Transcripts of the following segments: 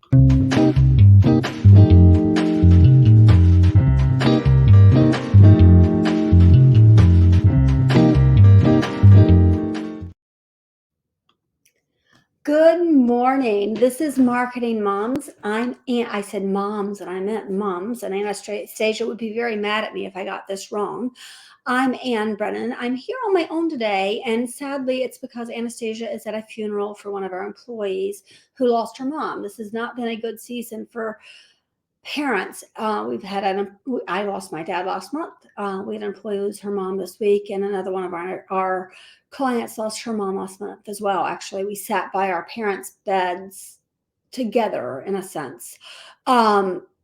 Good morning. This is Marketing Moms. I said moms and I meant mums, and Anastasia would be very mad at me if I got this wrong. I'm Ann Brennan. I'm here on my own today, and sadly, it's because Anastasia is at a funeral for one of our employees who lost her mom. This has not been a good season for parents. I lost my dad last month. We had an employee lose her mom this week, and another one of our clients lost her mom last month as well. Actually, we sat by our parents' beds together in a sense.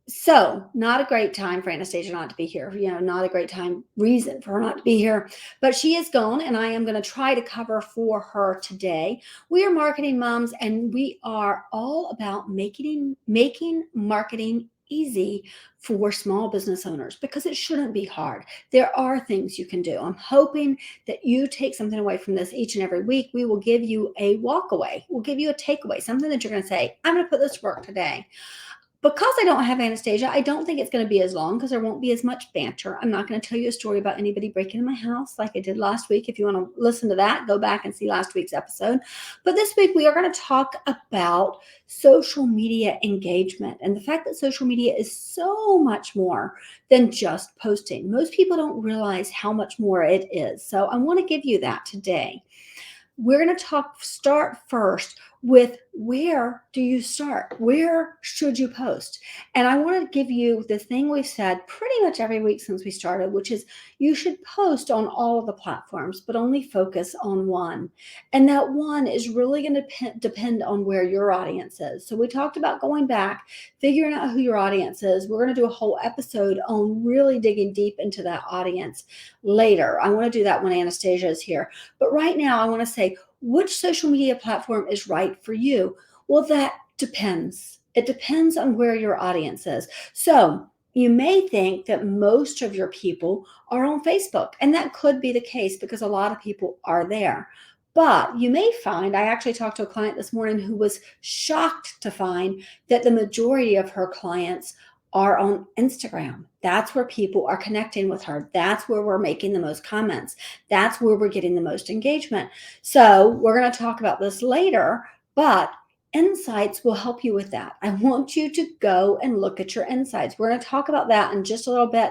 So not a great time for Anastasia not to be here, not a great reason for her not to be here, but she is gone, and I am going to try to cover for her today. We are Marketing Moms, and we are all about making marketing easy for small business owners, because it shouldn't be hard. There are things you can do. I'm hoping that you take something away from this each and every week. We will give you a walk away. We'll give you a takeaway, something that you're going to say, I'm going to put this to work today. Because I don't have Anastasia, I don't think it's going to be as long because there won't be as much banter. I'm not going to tell you a story about anybody breaking in my house like I did last week. If you want to listen to that, go back and see last week's episode. But this week, we are going to talk about social media engagement and the fact that social media is so much more than just posting. Most people don't realize how much more it is. So I want to give you that today. We're going to start first with, where do you start? Where should you post? And I want to give you the thing we've said pretty much every week since we started, which is you should post on all of the platforms, but only focus on one. And that one is really going to depend on where your audience is. So we talked about going back, figuring out who your audience is. We're going to do a whole episode on really digging deep into that audience later. I want to do that when Anastasia is here. But right now, I want to say, which social media platform is right for you? Well, that depends. It depends on where your audience is. So you may think that most of your people are on Facebook, and that could be the case because a lot of people are there. But you may find, I actually talked to a client this morning who was shocked to find that the majority of her clients are on Instagram. That's where people are connecting with her. That's where we're making the most comments. That's where we're getting the most engagement. So we're going to talk about this later, but insights will help you with that. I want you to go and look at your insights. We're going to talk about that in just a little bit.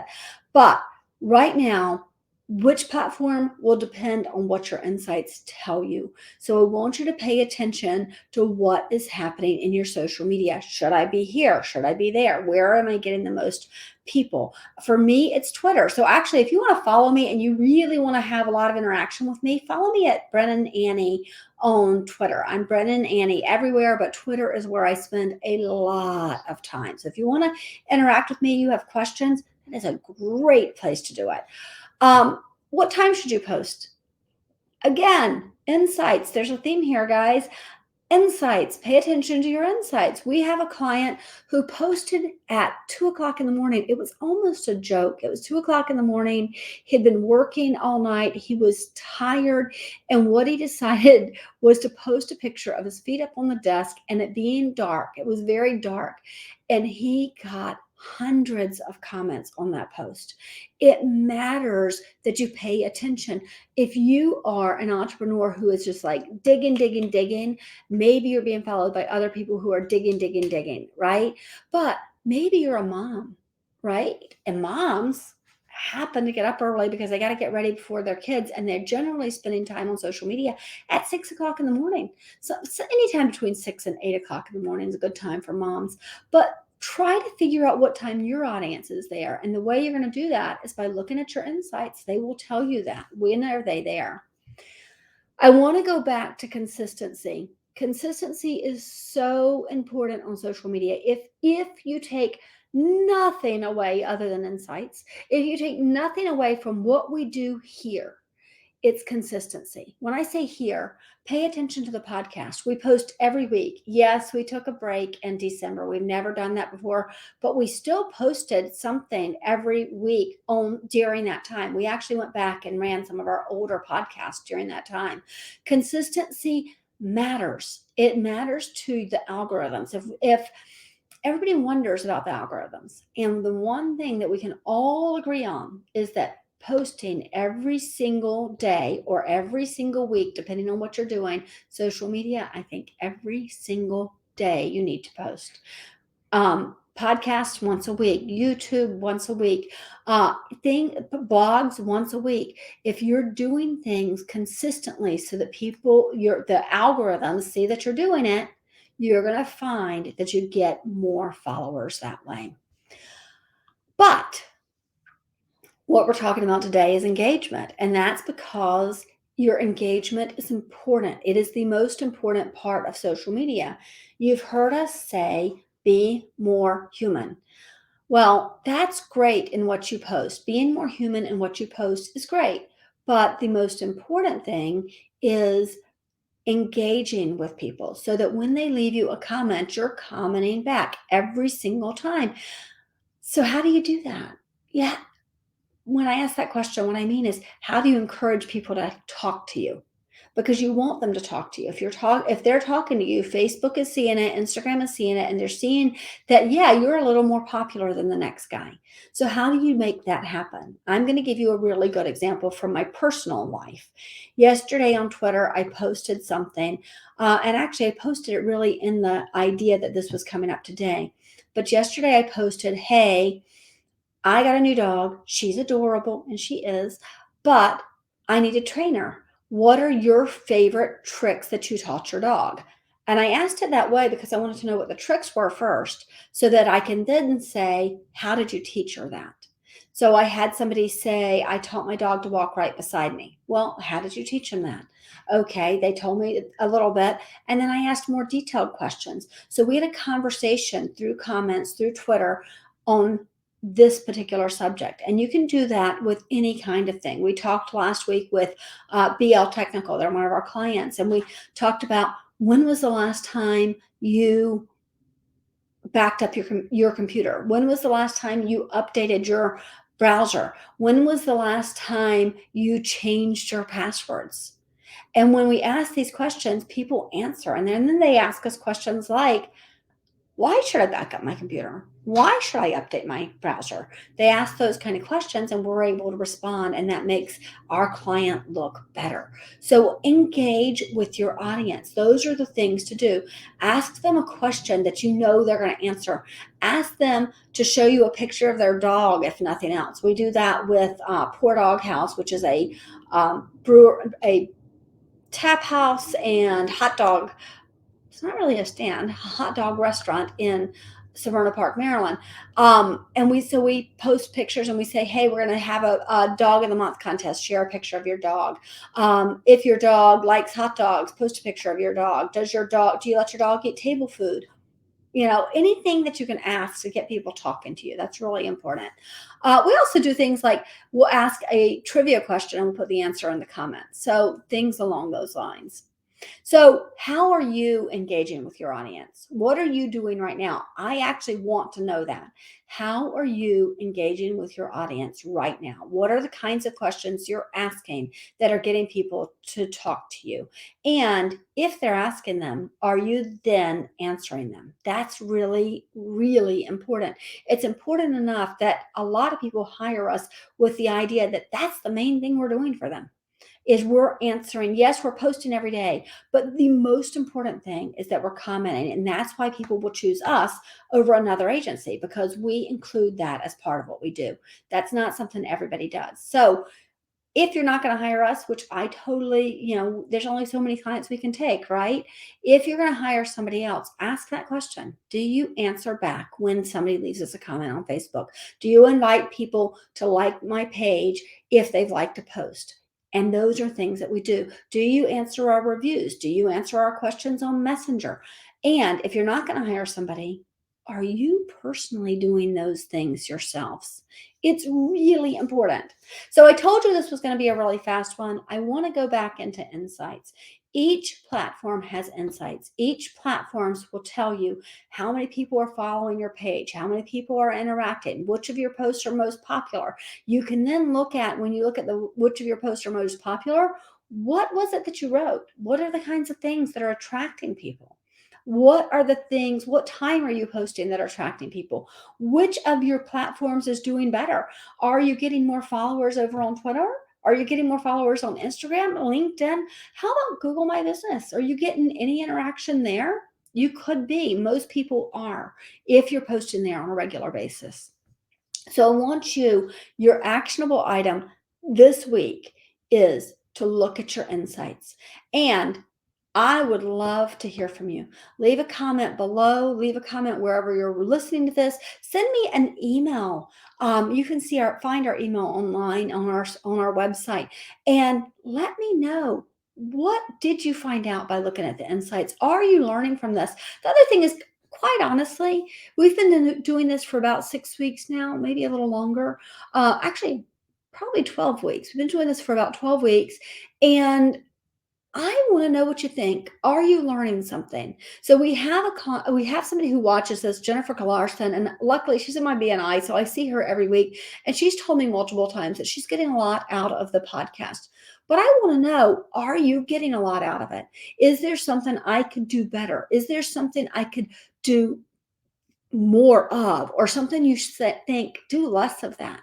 But right now, which platform will depend on what your insights tell you. So I want you to pay attention to what is happening in your social media. Should I be here? Should I be there? Where am I getting the most people? For me, it's Twitter. So actually, if you want to follow me and you really want to have a lot of interaction with me, follow me at Brennan Annie on Twitter. I'm Brennan Annie everywhere, but Twitter is where I spend a lot of time. So if you want to interact with me, you have questions, that is a great place to do it. What time should you post? Again, insights. There's a theme here, guys. Insights. Pay attention to your insights. We have a client who posted at 2:00 in the morning. It was almost a joke. It was 2:00 in the morning. He'd been working all night. He was tired. And what he decided was to post a picture of his feet up on the desk and it being dark. It was very dark. And he got hundreds of comments on that post. It matters that you pay attention. If you are an entrepreneur who is just like digging, maybe you're being followed by other people who are digging, right? But maybe you're a mom, right? And moms happen to get up early because they got to get ready before their kids, and they're generally spending time on social media at 6:00 in the morning. So anytime between 6 and 8:00 in the morning is a good time for moms. But try to figure out what time your audience is there. And the way you're going to do that is by looking at your insights. They will tell you that. When are they there? I want to go back to consistency. Consistency is so important on social media. If you take nothing away other than insights, if you take nothing away from what we do here, it's consistency. When I say here, pay attention to the podcast. We post every week. Yes, we took a break in December. We've never done that before, but we still posted something every week during that time. We actually went back and ran some of our older podcasts during that time. Consistency matters. It matters to the algorithms. If everybody wonders about the algorithms, and the one thing that we can all agree on is that posting every single day or every single week, depending on what you're doing, social media, I think every single day you need to post. Podcasts once a week, YouTube once a week, blogs once a week. If you're doing things consistently so that the algorithms see that you're doing it, you're going to find that you get more followers that way. But what we're talking about today is engagement, and that's because your engagement is important. It is the most important part of social media. You've heard us say, be more human. Well, that's great in what you post. Being more human in what you post is great. But the most important thing is engaging with people so that when they leave you a comment, you're commenting back every single time. So, how do you do that? Yeah, when I ask that question, what I mean is, how do you encourage people to talk to you? Because you want them to talk to you. If they're talking to you, Facebook is seeing it, Instagram is seeing it, and they're seeing that, yeah, you're a little more popular than the next guy. So how do you make that happen? I'm going to give you a really good example from my personal life. Yesterday on Twitter, I posted something, and actually I posted it really in the idea that this was coming up today. But yesterday I posted, hey, I got a new dog. She's adorable, and she is, but I need a trainer. What are your favorite tricks that you taught your dog? And I asked it that way because I wanted to know what the tricks were first so that I can then say, how did you teach her that? So I had somebody say, I taught my dog to walk right beside me. Well, how did you teach him that? Okay, they told me a little bit, and then I asked more detailed questions. So we had a conversation through comments, through Twitter on this particular subject. And you can do that with any kind of thing. We talked last week with BL Technical. They're one of our clients. And we talked about, when was the last time you backed up your computer? When was the last time you updated your browser? When was the last time you changed your passwords? And when we ask these questions, people answer. And then they ask us questions like, why should I back up my computer? Why should I update my browser? They ask those kind of questions and we're able to respond, and that makes our client look better. So engage with your audience. Those are the things to do. Ask them a question that you know they're going to answer. Ask them to show you a picture of their dog, if nothing else. We do that with Poor Dog House, which is a tap house and hot dog. It's not really a stand, a hot dog restaurant in Severna Park, Maryland. And we post pictures and we say, hey, we're going to have a dog of the month contest. Share a picture of your dog. If your dog likes hot dogs, post a picture of your dog. Do you let your dog eat table food? Anything that you can ask to get people talking to you. That's really important. We also do things like we'll ask a trivia question and we'll put the answer in the comments. So things along those lines. So, how are you engaging with your audience? What are you doing right now? I actually want to know that. How are you engaging with your audience right now? What are the kinds of questions you're asking that are getting people to talk to you? And if they're asking them, are you then answering them? That's really, really important. It's important enough that a lot of people hire us with the idea that that's the main thing we're doing for them is we're answering. Yes, we're posting every day, but the most important thing is that we're commenting. And that's why people will choose us over another agency, because we include that as part of what we do. That's not something everybody does. So if you're not going to hire us, which I totally, there's only so many clients we can take, right? If you're going to hire somebody else, ask that question. Do you answer back when somebody leaves us a comment on Facebook? Do you invite people to like my page if they've liked a post? And those are things that we do. Do you answer our reviews? Do you answer our questions on Messenger? And if you're not going to hire somebody, are you personally doing those things yourselves? It's really important. So I told you this was going to be a really fast one. I want to go back into insights. Each platform has insights. Each platforms will tell you how many people are following your page, how many people are interacting, which of your posts are most popular. You can then look at, when you look at which of your posts are most popular, What was it that you wrote? What are the kinds of things that are attracting people? What are the things, what time are you posting that are attracting people? Which of your platforms is doing better? Are you getting more followers over on Twitter? Are you getting more followers on Instagram, LinkedIn? How about Google My Business? Are you getting any interaction there? You could be. Most people are if you're posting there on a regular basis. So I want your actionable item this week is to look at your insights. And I would love to hear from you. Leave a comment below, leave a comment wherever you're listening to this. Send me an email. You can find our email online on our website, and let me know, what did you find out by looking at the insights? Are you learning from this? The other thing is, quite honestly, we've been doing this for about 6 weeks now, maybe a little longer. Actually, probably 12 weeks. We've been doing this for about 12 weeks. And I want to know what you think. Are you learning something? So we have somebody who watches this, Jennifer Kalarson, and luckily she's in my BNI, so I see her every week, and she's told me multiple times that she's getting a lot out of the podcast. But I want to know, are you getting a lot out of it? Is there something I could do better? Is there something I could do more of, or something you think, do less of that?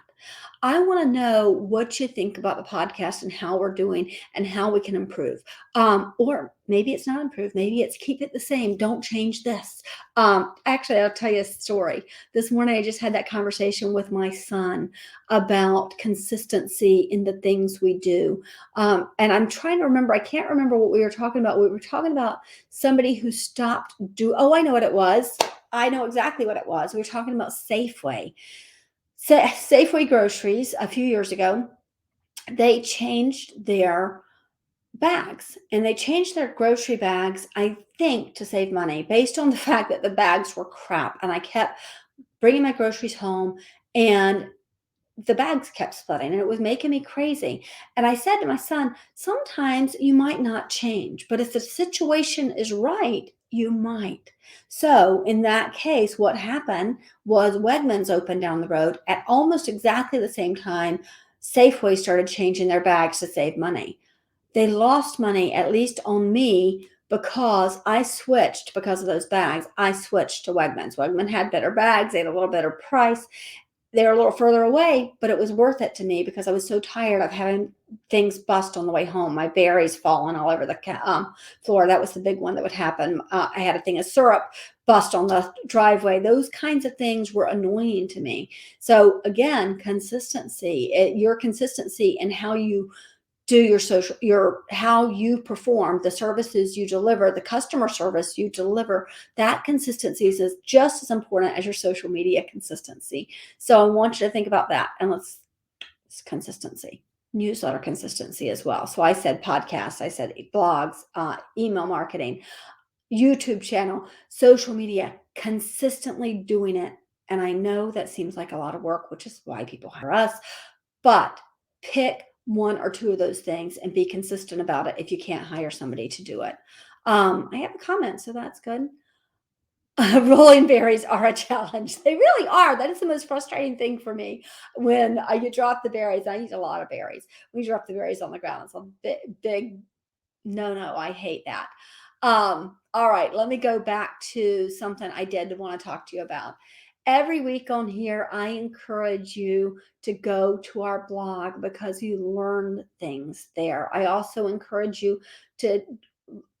I want to know what you think about the podcast and how we're doing and how we can improve. Or maybe it's not improve. Maybe it's keep it the same. Don't change this. Actually, I'll tell you a story. This morning, I just had that conversation with my son about consistency in the things we do. And I'm trying to remember. I can't remember what we were talking about. We were talking about somebody who stopped oh, I know what it was. I know exactly what it was. We were talking about Safeway. Safeway groceries a few years ago, they changed their bags, and they changed their grocery bags, I think, to save money based on the fact that the bags were crap. And I kept bringing my groceries home, and the bags kept splitting, and it was making me crazy. And I said to my son, sometimes you might not change, but if the situation is right, you might. So in that case, what happened was Wegmans opened down the road at almost exactly the same time Safeway started changing their bags to save money. They lost money, at least on me, because I switched because of those bags. I switched to Wegmans. Wegman had better bags, they had a little better price. They're a little further away, but it was worth it to me because I was so tired of having things bust on the way home. My berries falling all over the floor. That was the big one that would happen. I had a thing of syrup bust on the driveway. Those kinds of things were annoying to me. So again, consistency, your consistency and how you do how you perform, the services you deliver, the customer service you deliver, that consistency is just as important as your social media consistency. So I want you to think about that. And it's consistency, newsletter consistency as well. So I said podcasts, I said blogs, email marketing, YouTube channel, social media, consistently doing it. And I know that seems like a lot of work, which is why people hire us, but pick one or two of those things and be consistent about it if you can't hire somebody to do it. I have a comment, so that's good. Rolling berries are a challenge. They really are. That is the most frustrating thing for me when you drop the berries. I eat a lot of berries. When you drop the berries on the ground, it's a big no, I hate that. All right, let me go back to something I did want to talk to you about. Every week on here, I encourage you to go to our blog because you learn things there. I also encourage you to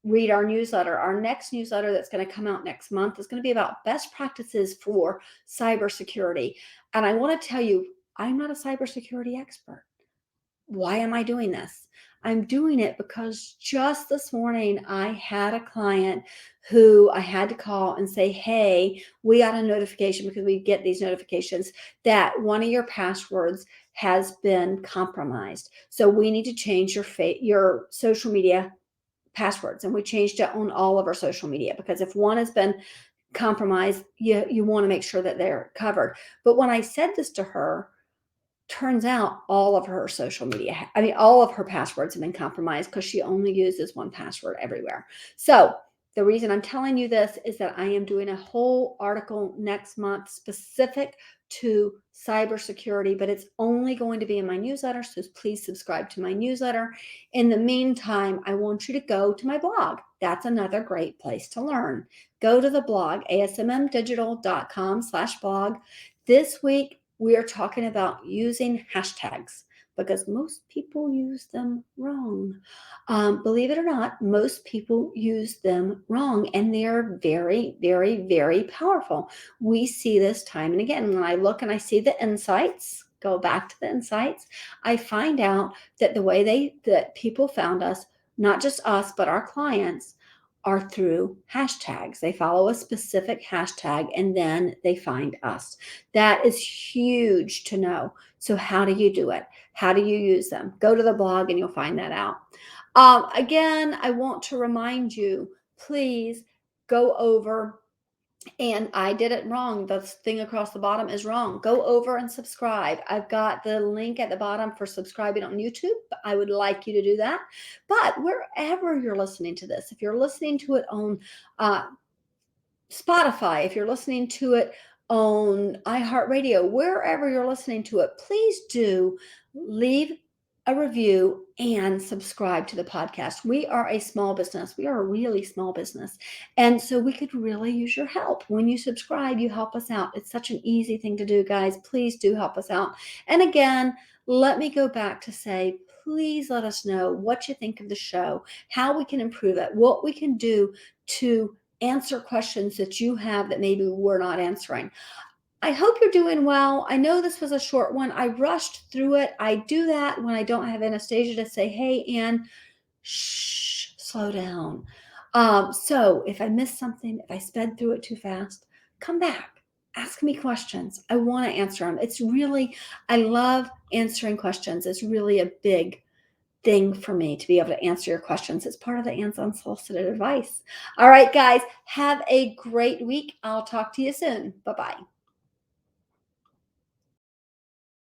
read our newsletter. Our next newsletter that's going to come out next month is going to be about best practices for cybersecurity. And I want to tell you, I'm not a cybersecurity expert. Why am I doing this? I'm doing it because just this morning I had a client who I had to call and say, hey, we got a notification, because we get these notifications, that one of your passwords has been compromised. So we need to change your social media passwords. And we changed it on all of our social media, because if one has been compromised, you want to make sure that they're covered. But when I said this to her, turns out all of her social media, all of her passwords have been compromised because she only uses one password everywhere. So The reason I'm telling you this is that I am doing a whole article next month specific to cybersecurity, but it's only going to be in my newsletter. So please subscribe to my newsletter. In the meantime, I want you to go to my blog. That's another great place to learn. Go to the blog, asmmdigital.com/blog. This week, we are talking about using hashtags because most people use them wrong. Believe it or not, most people use them wrong, and they're very, very, very powerful. We see this time and again. When I look and I see the insights, go back to the insights, I find out that the way that people found us, not just us, but our clients, are through hashtags. They follow a specific hashtag and then they find us. That is huge to know. So, how do you do it? How do you use them? Go to the blog and you'll find that out. Again, I want to remind you, please go over, and I did it wrong. The thing across the bottom is wrong. Go over and subscribe. I've got the link at the bottom for subscribing on YouTube. I would like you to do that. But wherever you're listening to this, if you're listening to it on uh, Spotify, if you're listening to it on iHeartRadio, wherever you're listening to it, please do leave a review and subscribe to the podcast. We are a small business. We are a really small business. And so we could really use your help. When you subscribe, you help us out. It's such an easy thing to do, guys. Please do help us out. And again, let me go back to say, please let us know what you think of the show, how we can improve it, what we can do to answer questions that you have that maybe we're not answering. I hope you're doing well. I know this was a short one. I rushed through it. I do that when I don't have Anastasia to say, hey, Ann, shh, slow down. So if I missed something, if I sped through it too fast, come back. Ask me questions. I want to answer them. I love answering questions. It's really a big thing for me to be able to answer your questions. It's part of the Ann's Unsolicited Advice. All right, guys, have a great week. I'll talk to you soon. Bye-bye.